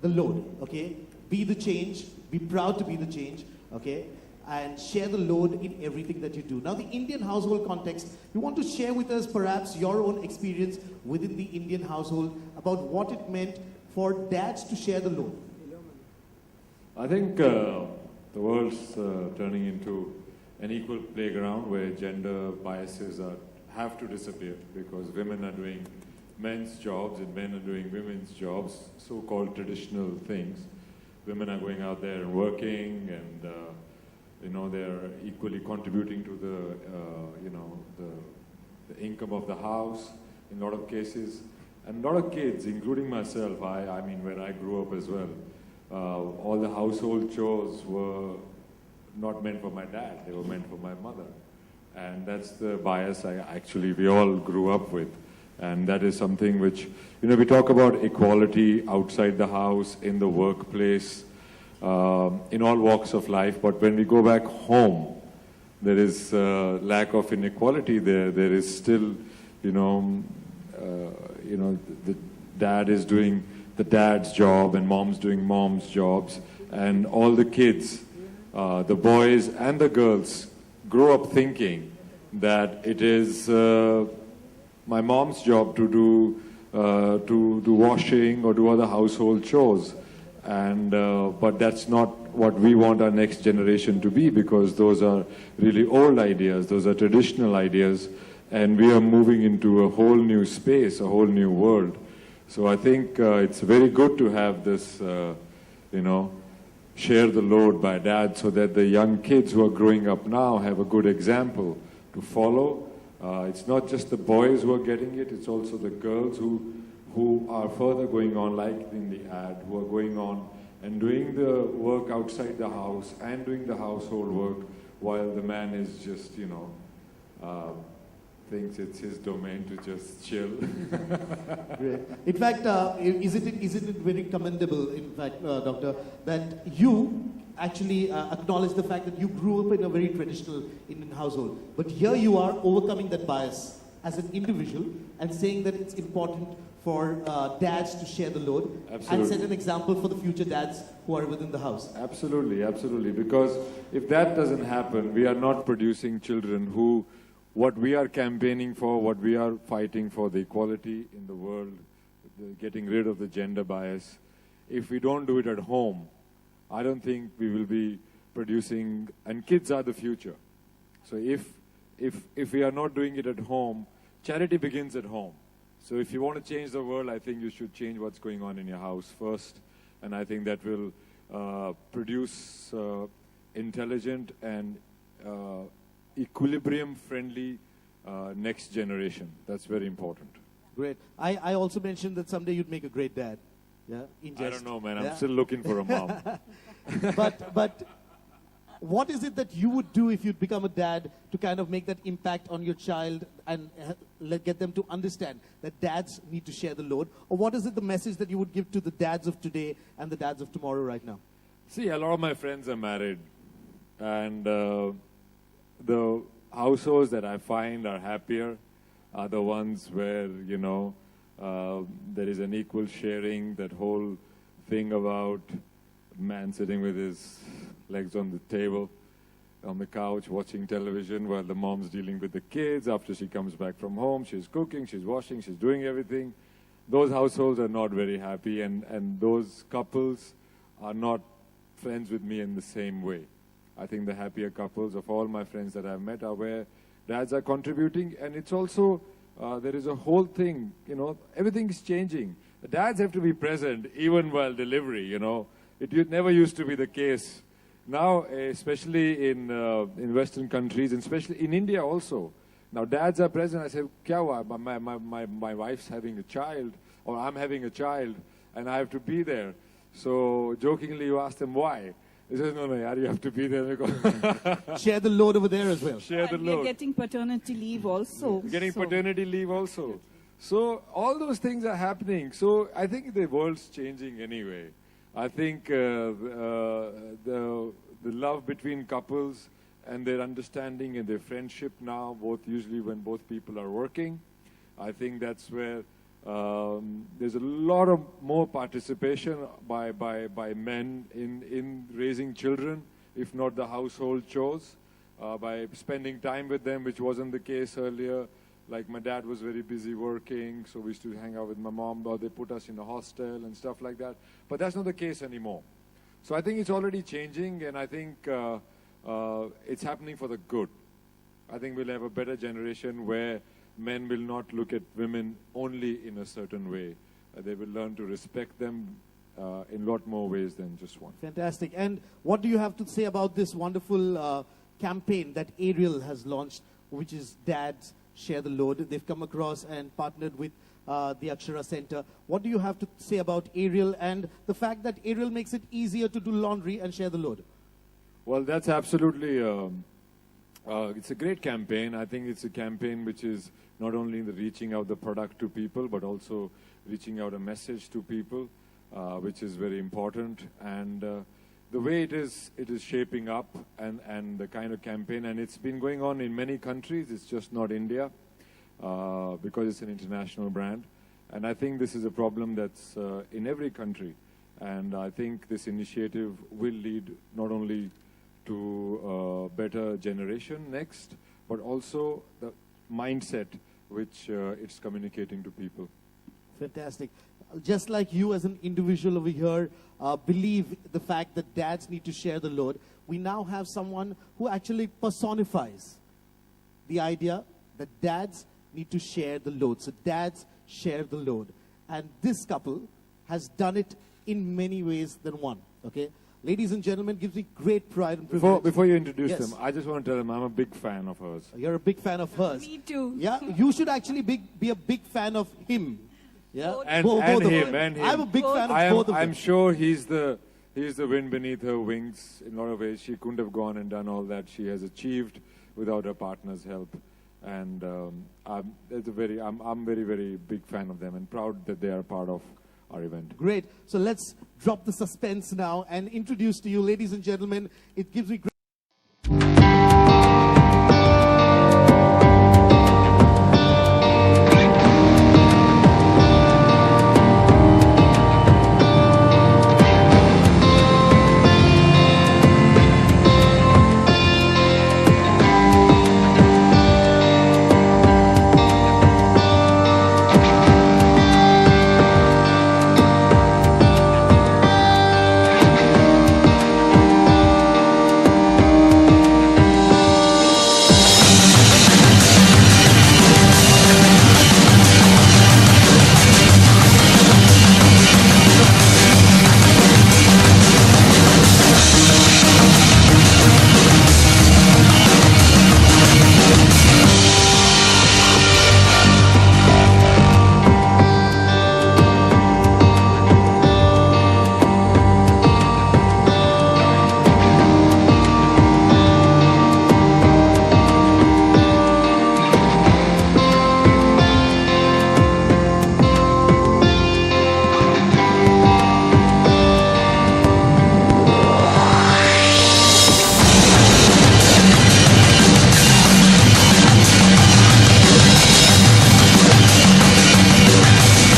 the load, okay? Be the change, be proud to be the change, okay? And share the load in everything that you do. Now, the Indian household context, you want to share with us perhaps your own experience within the Indian household about what it meant for dads to share the load. I think the world's turning into an equal playground where gender biases have to disappear because women are doing men's jobs and men are doing women's jobs, so-called traditional things. Women are going out there and working, and they're equally contributing to the income of the house in a lot of cases. And a lot of kids, including myself, I mean, where I grew up as well, all the household chores were not meant for my dad, they were meant for my mother. And that's the bias we all grew up with. And that is something which, we talk about equality outside the house, in the workplace, in all walks of life, but when we go back home, there is lack of inequality there. There is still, the dad is doing the dad's job and mom's doing mom's jobs, and all the kids, the boys and the girls, grow up thinking that it is my mom's job to do washing or do other household chores, and but that's not what we want our next generation to be, because those are really old ideas, those are traditional ideas, and we are moving into a whole new space, a whole new world. So I think it's very good to have this, share the load by dad, so that the young kids who are growing up now have a good example to follow. It's not just the boys who are getting it, it's also the girls who are further going on, like in the ad, who are going on and doing the work outside the house and doing the household work, while the man is just, thinks it's his domain to just chill. Great. In fact, isn't it very commendable, in fact, Doctor, that you actually acknowledge the fact that you grew up in a very traditional Indian household, but here you are overcoming that bias as an individual and saying that it's important for dads to share the load. Absolutely. And set an example for the future dads who are within the house. Absolutely, absolutely. Because if that doesn't happen, we are not producing children who, what we are campaigning for, what we are fighting for, the equality in the world, getting rid of the gender bias. If we don't do it at home, I don't think we will be producing, and kids are the future. So if we are not doing it at home, charity begins at home. So if you want to change the world, I think you should change what's going on in your house first. And I think that will produce intelligent and equilibrium-friendly next generation. That's very important. Great. I also mentioned that someday you'd make a great dad. Yeah, in jest. I don't know, man. I'm still looking for a mom. But what is it that you would do if you'd become a dad to kind of make that impact on your child and get them to understand that dads need to share the load? Or what is it, the message that you would give to the dads of today and the dads of tomorrow right now? See, a lot of my friends are married, and the households that I find are happier are the ones where, there is an equal sharing, that whole thing about man sitting with his legs on the table, on the couch, watching television while the mom's dealing with the kids. After she comes back from home, she's cooking, she's washing, she's doing everything. Those households are not very happy, and those couples are not friends with me in the same way. I think the happier couples of all my friends that I've met are where dads are contributing, and it's also, there is a whole thing, everything is changing. The dads have to be present even while delivery, It never used to be the case. Now, especially in Western countries, and especially in India also, now dads are present. I say, Kya hua? My wife's having a child, or I'm having a child, and I have to be there. So jokingly you ask them why. He says, no, yaar, you have to be there. Share the load over there as well. Share the load. We're getting paternity leave also. Paternity leave also. So all those things are happening. So I think the world's changing anyway. I think the love between couples and their understanding and their friendship now, usually when both people are working, I think that's where There's a lot of more participation by men in raising children, if not the household chores, by spending time with them, which wasn't the case earlier. Like my dad was very busy working, so we used to hang out with my mom, or they put us in a hostel and stuff like that. But that's not the case anymore. So I think it's already changing, and I think it's happening for the good. I think we'll have a better generation where men will not look at women only in a certain way. They will learn to respect them in a lot more ways than just one. Fantastic. And what do you have to say about this wonderful campaign that Ariel has launched, which is Dads Share the Load? They've come across and partnered with the Akshara Center. What do you have to say about Ariel and the fact that Ariel makes it easier to do laundry and share the load? Well, that's absolutely, it's a great campaign. I think it's a campaign which is not only the reaching out the product to people, but also reaching out a message to people, which is very important. And the way it is shaping up and the kind of campaign, and it's been going on in many countries, it's just not India, because it's an international brand. And I think this is a problem that's in every country. And I think this initiative will lead not only to a better generation next, but also the mindset which it's communicating to people. Fantastic. Just like you as an individual over here believe the fact that dads need to share the load, we now have someone who actually personifies the idea that dads need to share the load. So dads share the load. And this couple has done it in many ways than one. Okay? Ladies and gentlemen, gives me great pride and privilege. Before you introduce Yes. them, I just want to tell them I'm a big fan of hers. You're a big fan of hers. Me too. Yeah, you should actually be a big fan of him. Yeah, Both. And, Both and of him, them. and him. I'm a big fan of both of I'm them. sure he's the wind beneath her wings in a lot of ways. She couldn't have gone and done all that she has achieved without her partner's help. And I'm very, very big fan of them and proud that they are part of our event. Great. So let's drop the suspense now and introduce to you, ladies and gentlemen, it gives me great.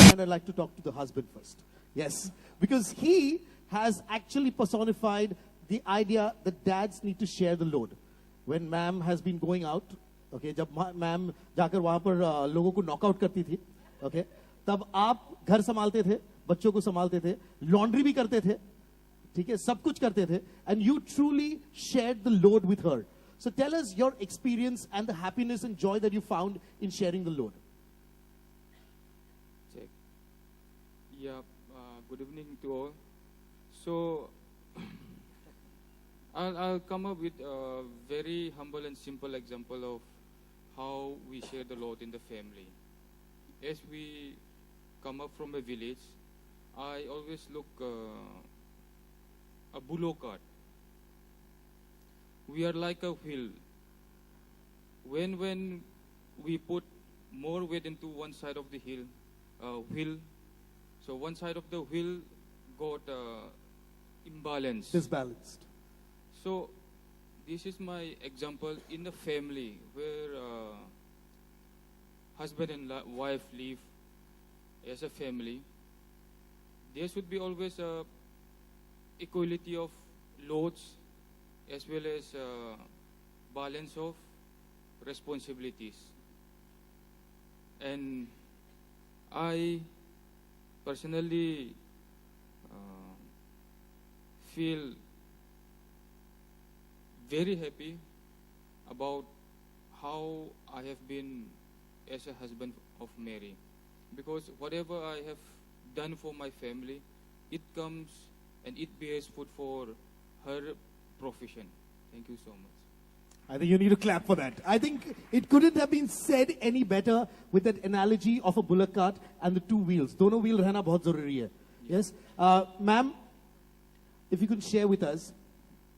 And I'd like to talk to the husband first. Yes, because he has actually personified the idea that dads need to share the load. When ma'am has been going out, okay, जब ma'am जाकर वहाँ पर लोगों को knockout करती थी, okay, तब आप घर संभालते थे, बच्चों को संभालते थे, लॉन्ड्री भी करते थे, ठीक है, सब कुछ करते थे, and you truly shared the load with her. So tell us your experience and the happiness and joy that you found in sharing the load. Check. Yeah, good evening to all. So, I'll come up with a very humble and simple example of how we share the load in the family. As we come up from a village, I always look a bulo cart. We are like a wheel. When we put more weight into one side of the wheel, so one side of the wheel got imbalanced. Disbalanced. So this is my example in a family where husband and wife live as a family, there should be always a equality of loads as well as balance of responsibilities. And I personally feel very happy about how I have been as a husband of Mary, because whatever I have done for my family, it comes and it bears fruit for her profession. Thank you so much. I think you need to clap for that. I think it couldn't have been said any better with that analogy of a bullock cart and the two wheels. Dono wheel रहना बहुत ज़रूरी है. Yes, ma'am, if you could share with us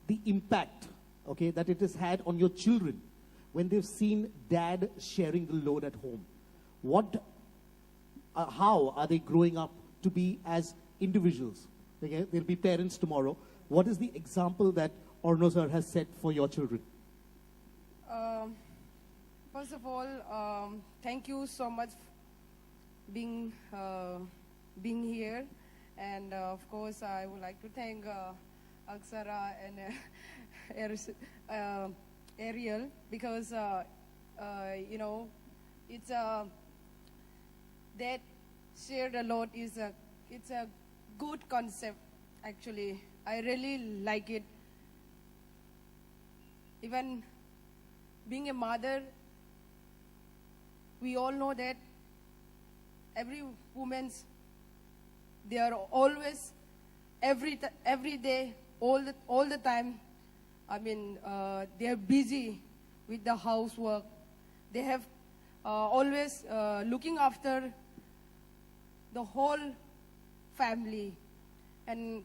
the impact, okay, that it has had on your children when they've seen dad sharing the load at home. What, how are they growing up to be as individuals? Okay, they'll be parents tomorrow. What is the example that Orno sir has set for your children? First of all, thank you so much being here, and of course I would like to thank Aksara and Ariel, because you know, it's that shared a lot is it's a good concept. Actually, I really like it. Even being a mother, we all know that every woman's, they are always, every day, all the time. I mean, they are busy with the housework. They have always looking after the whole family. And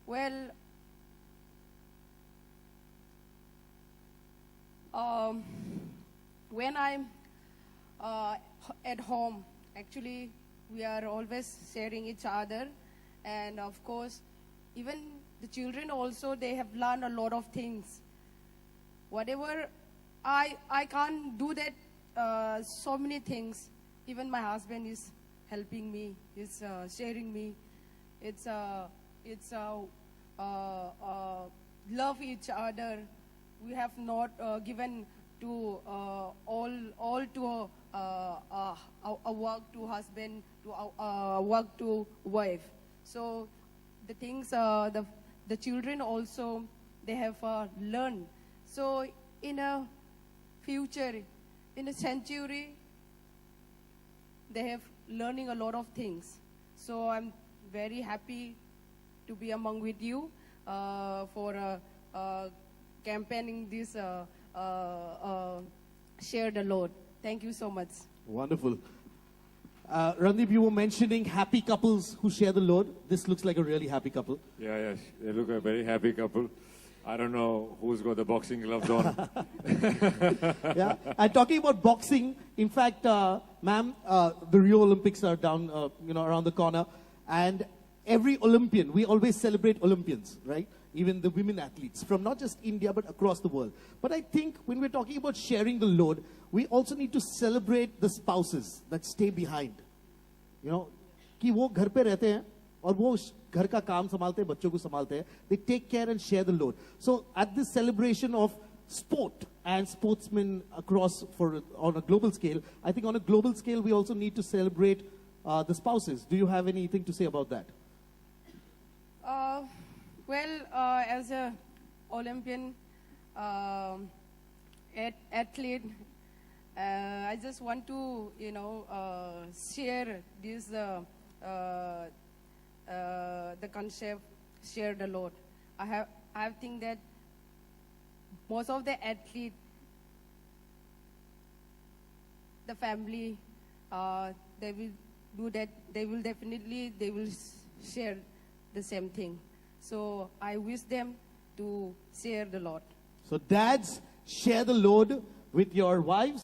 well, when I'm at home, actually, we are always sharing each other. And of course, even the children also, they have learned a lot of things. Whatever, I can't do that, so many things. Even my husband is helping me, is sharing me. It's love each other. We have not given to all to a work to husband, to work to wife. So the things the children also, they have learned. So in a future, in a century, they have learning a lot of things. So I'm very happy to be among with you for campaigning this share the load. Thank you so much. Wonderful. Randeep, you were mentioning happy couples who share the load. This looks like a really happy couple. Yeah, they look a very happy couple. I don't know who's got the boxing gloves on. Yeah, and talking about boxing, in fact, ma'am, the Rio Olympics are down, around the corner, and every Olympian, we always celebrate Olympians, right? Even the women athletes from not just India but across the world. But I think when we're talking about sharing the load, we also need to celebrate the spouses that stay behind. You know, कि वो घर पे रहते हैं और वो घर का काम संभालते हैं, बच्चों को संभालते हैं. They take care and share the load. So at this celebration of sport and sportsmen across on a global scale, I think on a global scale we also need to celebrate the spouses. Do you have anything to say about that? Well, as a Olympian athlete, I just want to, share this the concept, share the load. I think that most of the athletes, the family, they will do that. They will share the same thing. So I wish them to share the load. So dads, share the load with your wives.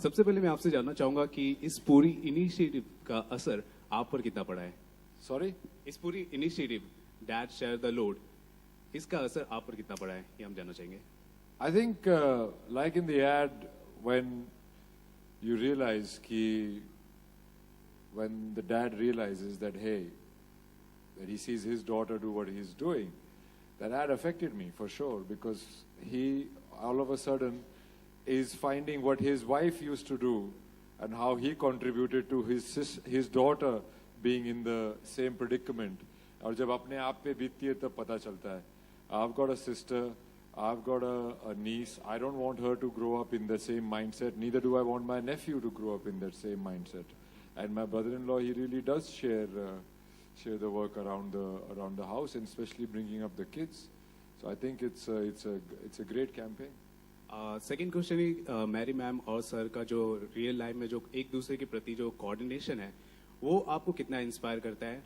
सबसे पहले मैं आपसे जानना चाहूंगा कि इस पूरी initiative का असर आप पर कितना पड़ा है? Sorry? इस पूरी initiative dad share the load, इसका असर आप पर कितना पड़ा है, ये हम जानना चाहेंगे. I think, like in the ad, when you realize when the dad realizes that, hey, that he sees his daughter do what he's doing, that ad affected me for sure, because he all of a sudden is finding what his wife used to do and how he contributed to his daughter being in the same predicament. और जब अपने आप पे बीतती है तब पता चलता है. I've got a sister, I've got a niece. I don't want her to grow up in the same mindset. Neither do I want my nephew to grow up in that same mindset. And my brother-in-law, he really does share the work around the house, and especially bringing up the kids. So I think it's a great campaign. Second question ही Mary ma'am और sir का जो real life में जो एक दूसरे के प्रति जो कोऑर्डिनेशन है वो आपको कितना इंस्पायर करता है,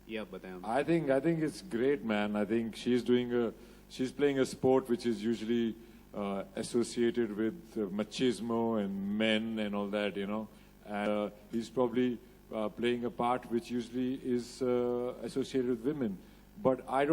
ये आप बताएं. I think it's great, man. I think she's playing a sport which is usually associated with machismo and men and all that, you know. And he's probably playing a part which usually is associated with women. But I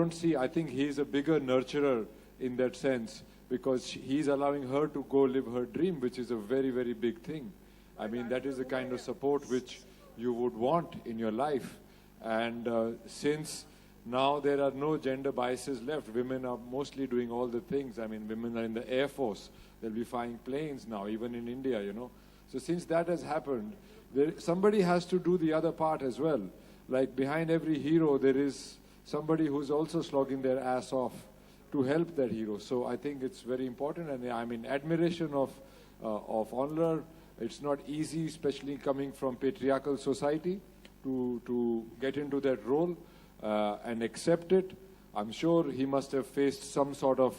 think he's a bigger nurturer in that sense, because he's allowing her to go live her dream, which is a very, very big thing. I mean, that is the kind of support which you would want in your life. And since now there are no gender biases left, women are mostly doing all the things. I mean, women are in the Air Force. They'll be flying planes now, even in India, you know. So since that has happened, somebody has to do the other part as well. Like behind every hero, there is somebody who's also slogging their ass off to help that hero. So I think it's very important, and I'm in admiration of Honor. It's not easy, especially coming from patriarchal society, to get into that role and accept it. I'm sure he must have faced some sort of,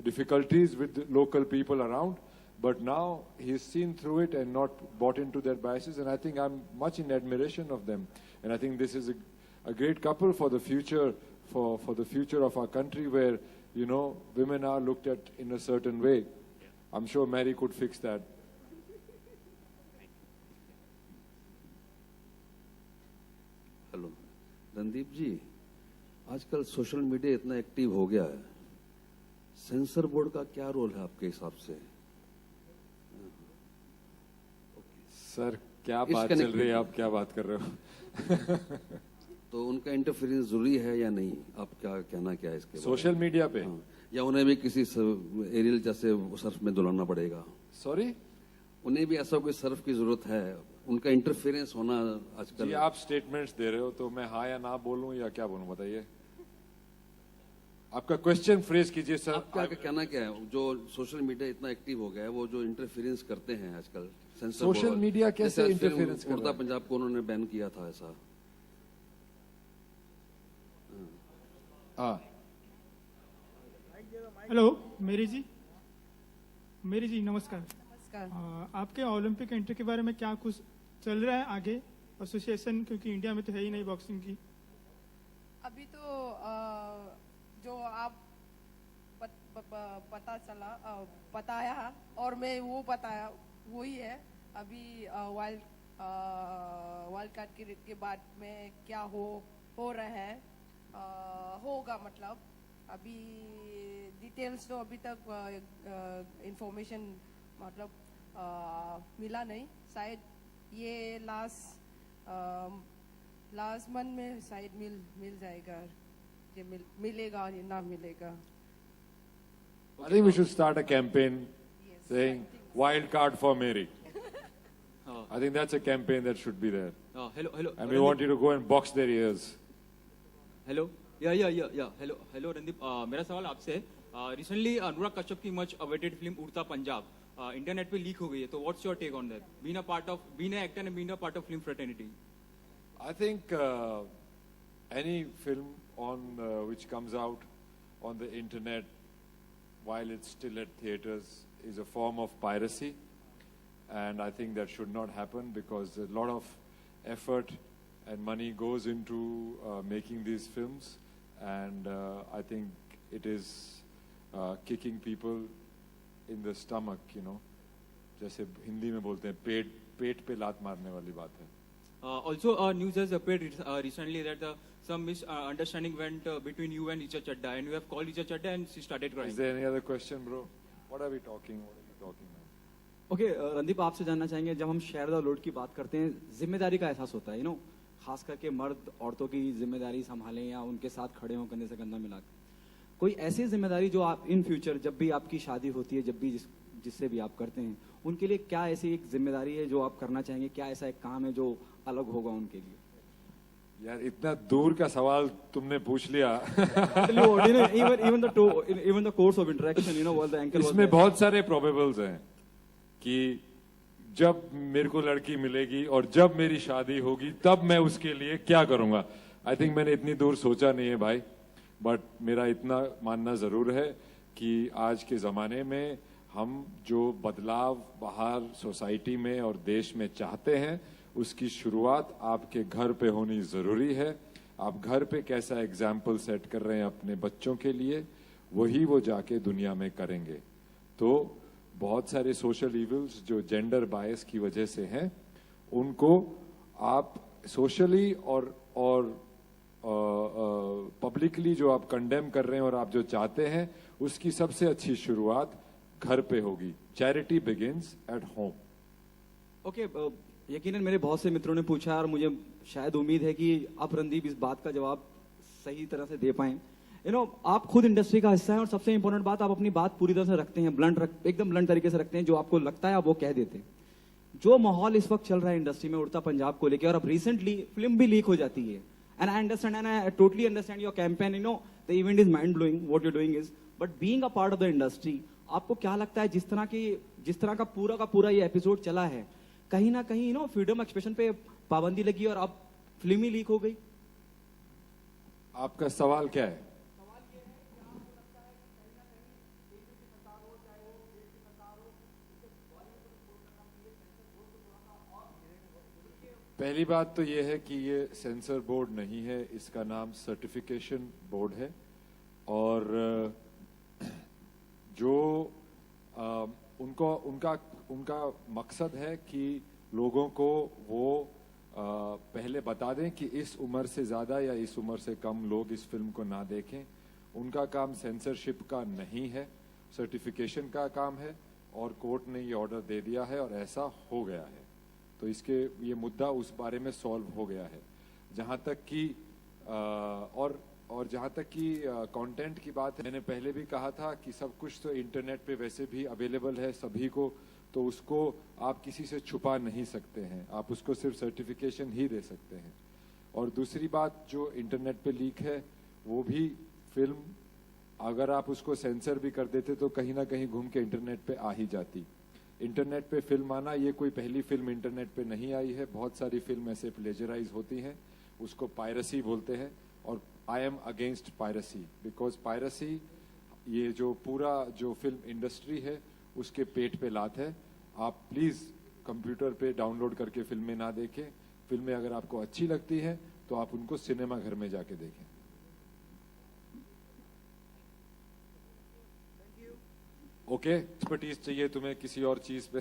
difficulties with the local people around. But now he's seen through it and not bought into their biases. And I think I'm much in admiration of them. And I think this is a great couple for the future, for the future of our country, where, women are looked at in a certain way. I'm sure Mary could fix that. Hello Randeep ji, आजकल social media इतना active हो गया है, sensor board का क्या role है आपके हिसाब से? सर क्या इस बात चल रही है, आप क्या बात कर रहे हो? तो उनका इंटरफेरेंस जरूरी है या नहीं? आप क्या कहना क्या है इसके सोशल मीडिया पे? हाँ, या उन्हें भी किसी एरियल जैसे सर्फ में दुलाना पड़ेगा? सॉरी, उन्हें भी ऐसा कोई सर्फ की जरूरत है? उनका इंटरफेरेंस होना आजकल। जी आप स्टेटमेंट्स दे रहे हो तो मैं हाँ या ना बोलूं या क्या बोलूं, बताइए। आपका क्वेश्चन फ्रेज कीजिए सर। आपका कहना क्या है? जो सोशल मीडिया इतना एक्टिव हो गया है, वो जो इंटरफेरेंस करते हैं आजकल, सेंसर सोशल बोर्ड, मीडिया कैसे जैसे इंटरफेरेंस कर उड़ता रहा है? पंजाब को उन्होंने बैन किया था, ऐसा। हाँ, हेलो मेरी जी, नमस्कार। नमस्कार। आपके ओलंपिक एंट्री के बारे में क्या कुछ चल रहा है आगे एसोसिएशन, क्योंकि इंडिया में तो है ही नहीं बॉक्सिंग की। अभी तो जो आप पता चला बताया और मैं वो बताया वही है। अभी वाइल्ड कार्ड के बाद में क्या हो रहा है, होगा मतलब। अभी डिटेल्स तो अभी तक इंफॉर्मेशन मतलब मिला नहीं। शायद ये लास्ट मंथ में शायद मिल जाएगा, ये मिलेगा या ना मिलेगा। I think we should start a campaign Yes, saying I think wild card for Mary. I think that's a campaign that should be there. Hello. And we want you to go and box their ears. Hello hello Randeep, मेरा सवाल आपसे है। Recently Anurag Kashyap की much awaited film उड़ता Punjab internet पे leak हो गई है, तो what's your take on that, being an actor and being a part of film fraternity? I think any film which comes out on the internet while it's still at theaters is a form of piracy, and I think that should not happen because a lot of effort and money goes into making these films, and I think it is kicking people in the stomach, जैसे हिंदी में बोलते हैं पेट पे लात मारने वाली बात है। Also, news has appeared recently that some misunderstanding went between you and Richa Chadda, and you have called Richa Chadda and she started crying. Is there any other question, bro? What are we talking? What are you talking about? Okay Randeep, आपसे जानना चाहेंगे, जब हम share the load की बात करते हैं, जिम्मेदारी का एहसास होता है, खास करके मर्द औरतों की जिम्मेदारी संभालें या उनके साथ खड़े हों कंधे से कंधा मिला। कोई ऐसी जिम्मेदारी जो आप इन फ्यूचर जब भी आपकी शादी होती है, जब भी जिससे भी आप करते हैं, उनके लिए क्या ऐसी एक जिम्मेदारी है जो आप करना चाहेंगे? क्या ऐसा एक काम है जो अलग होगा उनके लिए? यार इतना दूर का सवाल तुमने पूछ लिया। Even the course of interaction, while the uncle was इसमें there. बहुत सारे प्रोबेबल्स हैं कि जब मेरे को लड़की मिलेगी और जब मेरी शादी होगी तब मैं उसके लिए क्या करूंगा। आई थिंक मैंने इतनी दूर सोचा नहीं है भाई, बट मेरा इतना मानना जरूर है कि आज के जमाने में हम जो बदलाव बाहर सोसाइटी में और देश में चाहते हैं, उसकी शुरुआत आपके घर पे होनी जरूरी है। आप घर पे कैसा एग्जाम्पल सेट कर रहे हैं अपने बच्चों के लिए, वही वो जाके दुनिया में करेंगे। तो बहुत सारे सोशल इविल्स जो जेंडर बायस की वजह से हैं, उनको आप सोशली और पब्लिकली जो आप कंडेम कर रहे हैं और आप जो चाहते हैं, उसकी सबसे अच्छी शुरुआत घर पे होगी। Charity begins at home. Okay, यकीनन मेरे बहुत से मित्रों ने पूछा और मुझे शायद उम्मीद है कि आप रणदीप इस बात का जवाब सही तरह से दे पाएं। आप खुद इंडस्ट्री का हिस्सा हैं और सबसे इंपॉर्टेंट बात, आप अपनी बात पूरी तरह से रखते हैं, एकदम ब्लंट तरीके से रखते हैं। जो आपको लगता है आप वो कह देते हैं। जो माहौल इस वक्त चल रहा है इंडस्ट्री में उड़ता पंजाब को लेकर, और अब रिसेंटली फिल्म भी लीक हो जाती है, and I understand and I totally understand your campaign, the event is mind blowing what you doing is, but being a part of the industry, आपको क्या लगता है जिस तरह का पूरा ये एपिसोड चला है, कहीं ना कहीं फ्रीडम एक्सप्रेशन पे पाबंदी लगी और अब फिल्म ही लीक हो गई? आपका सवाल क्या है? पहली बात तो ये है कि ये सेंसर बोर्ड नहीं है, इसका नाम सर्टिफिकेशन बोर्ड है। और जो उनका मकसद है कि लोगों को वो पहले बता दें कि इस उम्र से ज़्यादा या इस उम्र से कम लोग इस फिल्म को ना देखें। उनका काम सेंसरशिप का नहीं है, सर्टिफिकेशन का काम है, और कोर्ट ने ये ऑर्डर दे दिया है और ऐसा हो गया है। तो इसके ये मुद्दा उस बारे में सॉल्व हो गया है। जहाँ तक कि और जहाँ तक कि कंटेंट की बात है, मैंने पहले भी कहा था कि सब कुछ तो इंटरनेट पे वैसे भी अवेलेबल है सभी को, तो उसको आप किसी से छुपा नहीं सकते हैं, आप उसको सिर्फ सर्टिफिकेशन ही दे सकते हैं। और दूसरी बात, जो इंटरनेट पे लीक है वो भी फिल्म, अगर आप उसको सेंसर भी कर देते तो कहीं ना कहीं घूम के इंटरनेट पे आ ही जाती। इंटरनेट पे फिल्म आना, ये कोई पहली फिल्म इंटरनेट पे नहीं आई है, बहुत सारी फिल्म ऐसे प्लेजराइज होती हैं, उसको पायरेसी बोलते हैं। और I am against piracy, because piracy ये जो पूरा जो फिल्म इंडस्ट्री है उसके पेट पे लात है। आप प्लीज कंप्यूटर पे डाउनलोड करके फिल्में ना देखें। फिल्में अगर आपको अच्छी लगती हैं तो आप उनको सिनेमा घर में जाके देखें। ओके, एक्सपर्टीज चाहिए तुम्हें किसी और चीज पे